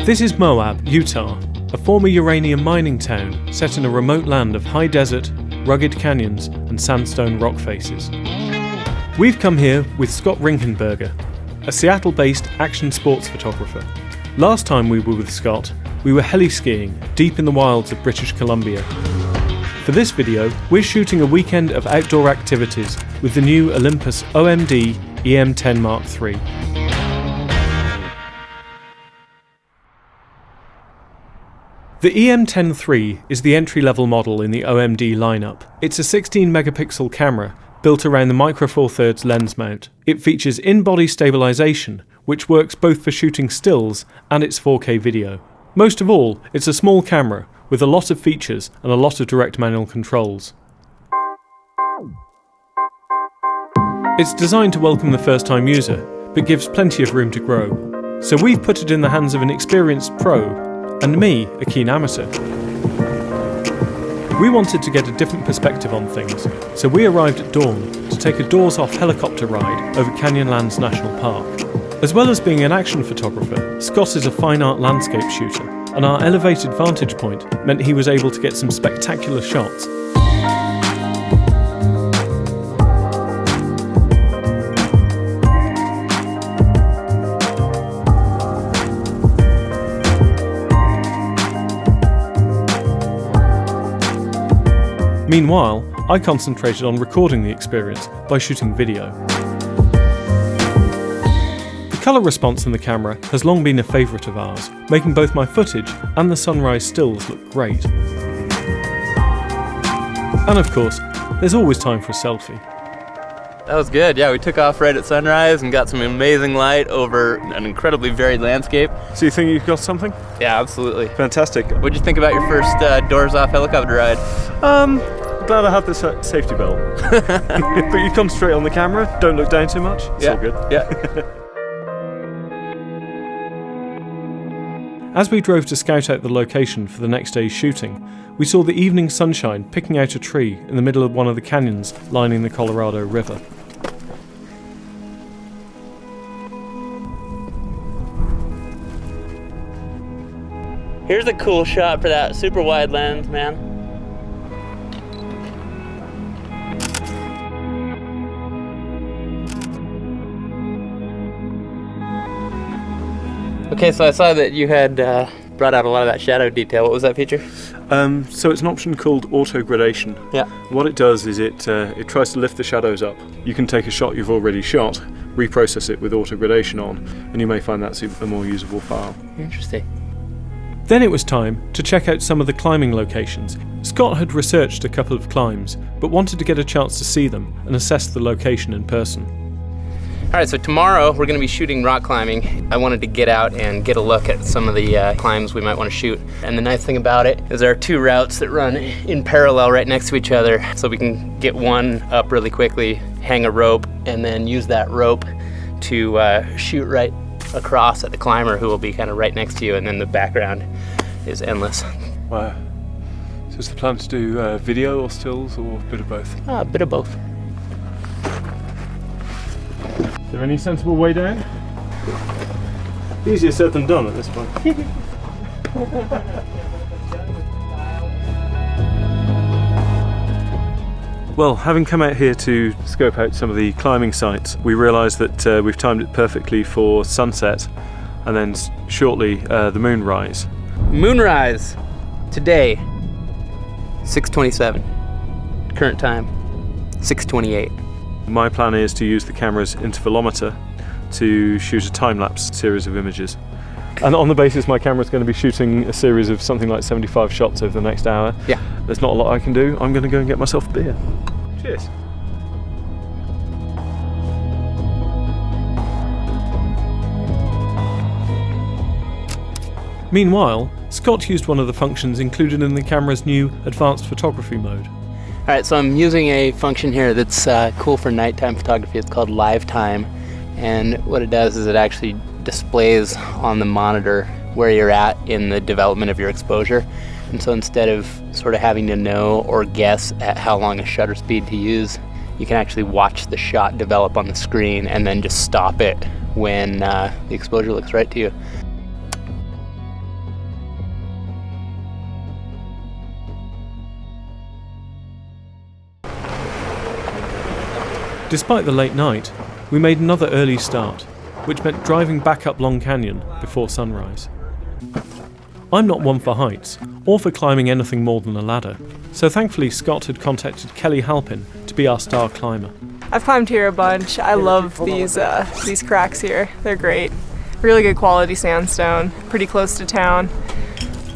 This is Moab, Utah, a former uranium mining town set in a remote land of high desert, rugged canyons and sandstone rock faces. We've come here with Scott Rinkenberger, a Seattle-based action sports photographer. Last time we were with Scott, we were heli-skiing deep in the wilds of British Columbia. For this video, we're shooting a weekend of outdoor activities with the new Olympus OMD E-M10 Mark III. The E-M10 III is the entry-level model in the OMD lineup. It's a 16 megapixel camera built around the Micro Four Thirds lens mount. It features in-body stabilization, which works both for shooting stills and its 4K video. Most of all, it's a small camera with a lot of features and a lot of direct manual controls. It's designed to welcome the first-time user, but gives plenty of room to grow. So we've put it in the hands of an experienced pro, and me, a keen amateur. We wanted to get a different perspective on things, so we arrived at dawn to take a doors-off helicopter ride over Canyonlands National Park. As well as being an action photographer, Scott is a fine art landscape shooter, and our elevated vantage point meant he was able to get some spectacular shots. Meanwhile, I concentrated on recording the experience by shooting video. The colour response in the camera has long been a favourite of ours, making both my footage and the sunrise stills look great. And of course, there's always time for a selfie. That was good, yeah, we took off right at sunrise and got some amazing light over an incredibly varied landscape. So you think you've got something? Yeah, absolutely. Fantastic. What'd you think about your first doors-off helicopter ride? Glad I have this safety belt. But you concentrate on the camera, don't look down too much, it's all good. Yeah. As we drove to scout out the location for the next day's shooting, we saw the evening sunshine picking out a tree in the middle of one of the canyons lining the Colorado River. Here's a cool shot for that super wide lens, man. Okay, so I saw that you had brought out a lot of that shadow detail. What was that feature? So it's an option called auto gradation. Yeah. What it does is it tries to lift the shadows up. You can take a shot you've already shot, reprocess it with auto gradation on, and you may find that's a more usable file. Interesting. Then it was time to check out some of the climbing locations. Scott had researched a couple of climbs, but wanted to get a chance to see them and assess the location in person. All right, so tomorrow we're gonna be shooting rock climbing. I wanted to get out and get a look at some of the climbs we might wanna shoot. And the nice thing about it is there are two routes that run in parallel right next to each other. So we can get one up really quickly, hang a rope, and then use that rope to shoot right across at the climber who will be kind of right next to you, and then the background is endless. Wow. So is the plan to do video or stills or a bit of both? A bit of both. Is there any sensible way down? Easier said than done at this point. Well, having come out here to scope out some of the climbing sites, we realised that we've timed it perfectly for sunset and then shortly the moonrise. Moonrise today, 6:27. Current time, 6:28. My plan is to use the camera's intervalometer to shoot a time-lapse series of images. And on the basis my camera's going to be shooting a series of something like 75 shots over the next hour. Yeah. There's not a lot I can do. I'm going to go and get myself a beer. Cheers. Meanwhile, Scott used one of the functions included in the camera's new advanced photography mode. All right, so I'm using a function here that's cool for nighttime photography. It's called Live Time, and what it does is it actually displays on the monitor where you're at in the development of your exposure. And so instead of sort of having to know or guess at how long a shutter speed to use, you can actually watch the shot develop on the screen and then just stop it when the exposure looks right to you. Despite the late night, we made another early start, which meant driving back up Long Canyon before sunrise. I'm not one for heights, or for climbing anything more than a ladder, so thankfully Scott had contacted Kelly Halpin to be our star climber. I've climbed here a bunch. I love these cracks here. They're great. Really good quality sandstone, pretty close to town.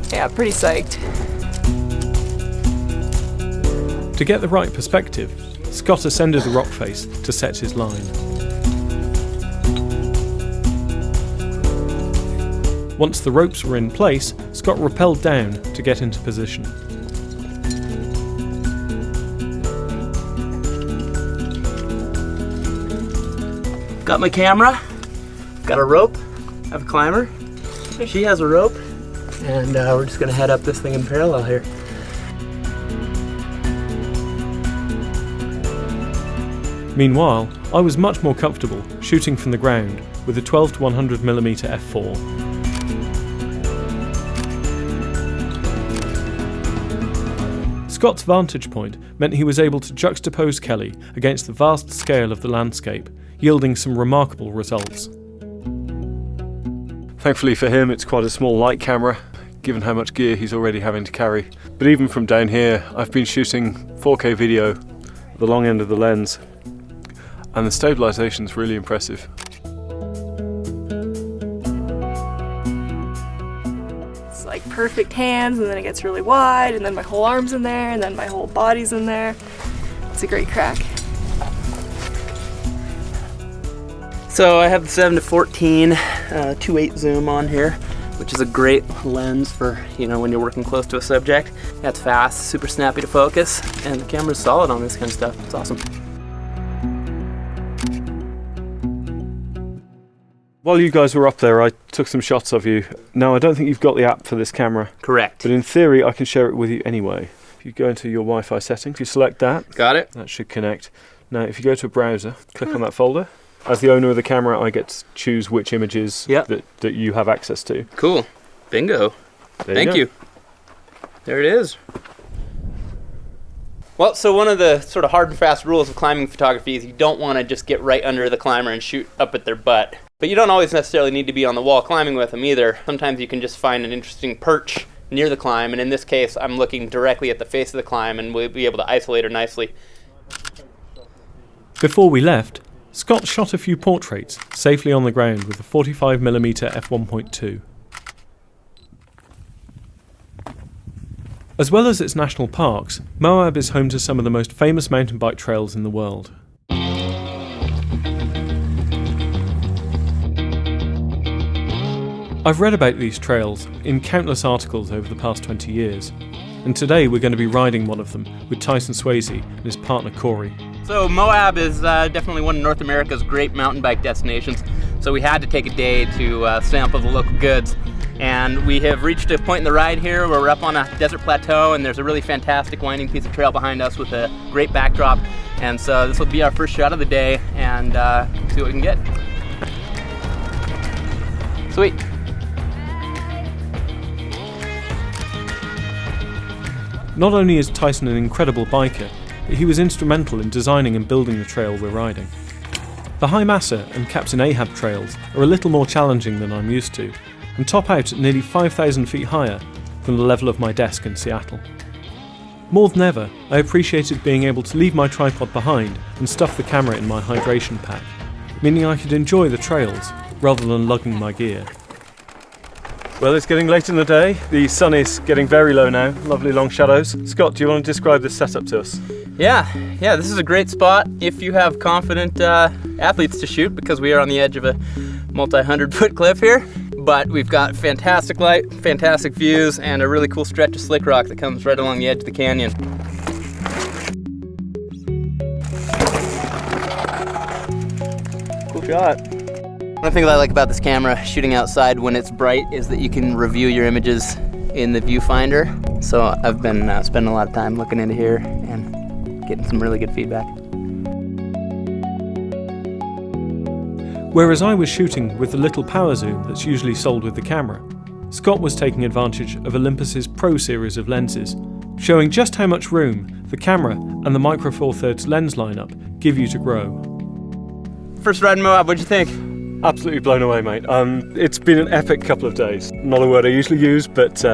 Yeah, pretty psyched. To get the right perspective, Scott ascended the rock face to set his line. Once the ropes were in place, Scott rappelled down to get into position. Got my camera, got a rope, I have a climber, she has a rope, and we're just gonna head up this thing in parallel here. Meanwhile, I was much more comfortable shooting from the ground with a 12-100mm f4. Scott's vantage point meant he was able to juxtapose Kelly against the vast scale of the landscape, yielding some remarkable results. Thankfully for him, it's quite a small light camera, given how much gear he's already having to carry. But even from down here, I've been shooting 4K video at the long end of the lens, and the stabilization's really impressive. It's like perfect hands, and then it gets really wide, and then my whole arm's in there, and then my whole body's in there. It's a great crack. So I have the 7-14 2.8 zoom on here, which is a great lens for, when you're working close to a subject. That's fast, super snappy to focus, and the camera's solid on this kind of stuff. It's awesome. While you guys were up there, I took some shots of you. Now, I don't think you've got the app for this camera. Correct. But in theory, I can share it with you anyway. If you go into your Wi-Fi settings, you select that. Got it. That should connect. Now, if you go to a browser, click on that folder. As the owner of the camera, I get to choose which images that you have access to. Cool. Bingo. Thank you. There it is. Well, so one of the sort of hard and fast rules of climbing photography is you don't want to just get right under the climber and shoot up at their butt. But you don't always necessarily need to be on the wall climbing with them either. Sometimes you can just find an interesting perch near the climb, and in this case, I'm looking directly at the face of the climb, and we'll be able to isolate her nicely. Before we left, Scott shot a few portraits safely on the ground with a 45mm f1.2. As well as its national parks, Moab is home to some of the most famous mountain bike trails in the world. I've read about these trails in countless articles over the past 20 years, and today we're going to be riding one of them with Tyson Swayze and his partner Corey. So Moab is definitely one of North America's great mountain bike destinations, so we had to take a day to sample the local goods. And we have reached a point in the ride here where we're up on a desert plateau, and there's a really fantastic winding piece of trail behind us with a great backdrop. And so this will be our first shot of the day, and see what we can get. Sweet. Not only is Tyson an incredible biker, but he was instrumental in designing and building the trail we're riding. The High Massa and Captain Ahab trails are a little more challenging than I'm used to, and top out at nearly 5,000 feet higher than the level of my desk in Seattle. More than ever, I appreciated being able to leave my tripod behind and stuff the camera in my hydration pack, meaning I could enjoy the trails rather than lugging my gear. Well, it's getting late in the day. The sun is getting very low now, lovely long shadows. Scott, do you want to describe this setup to us? Yeah, this is a great spot if you have confident athletes to shoot, because we are on the edge of a multi-100-foot cliff here. But we've got fantastic light, fantastic views, and a really cool stretch of slick rock that comes right along the edge of the canyon. Cool shot. One of the things I like about this camera, shooting outside when it's bright, is that you can review your images in the viewfinder. So I've been spending a lot of time looking into here and getting some really good feedback. Whereas I was shooting with the little power zoom that's usually sold with the camera, Scott was taking advantage of Olympus's Pro series of lenses, showing just how much room the camera and the Micro Four Thirds lens lineup give you to grow. First ride in Moab, what'd you think? Absolutely blown away, mate. It's been an epic couple of days. Not a word I usually use, but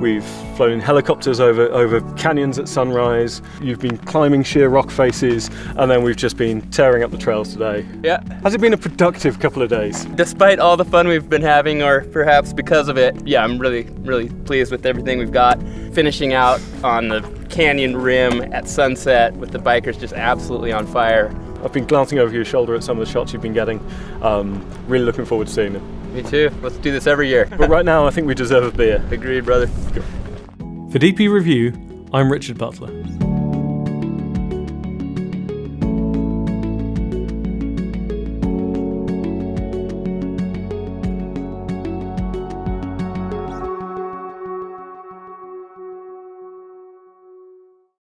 we've flown in helicopters over canyons at sunrise. You've been climbing sheer rock faces, and then we've just been tearing up the trails today. Yeah. Has it been a productive couple of days? Despite all the fun we've been having, or perhaps because of it, yeah, I'm really, really pleased with everything we've got. Finishing out on the canyon rim at sunset with the bikers just absolutely on fire. I've been glancing over your shoulder at some of the shots you've been getting. Really looking forward to seeing them. Me too. Let's do this every year. But right now, I think we deserve a beer. Agreed, brother. For DP Review, I'm Richard Butler.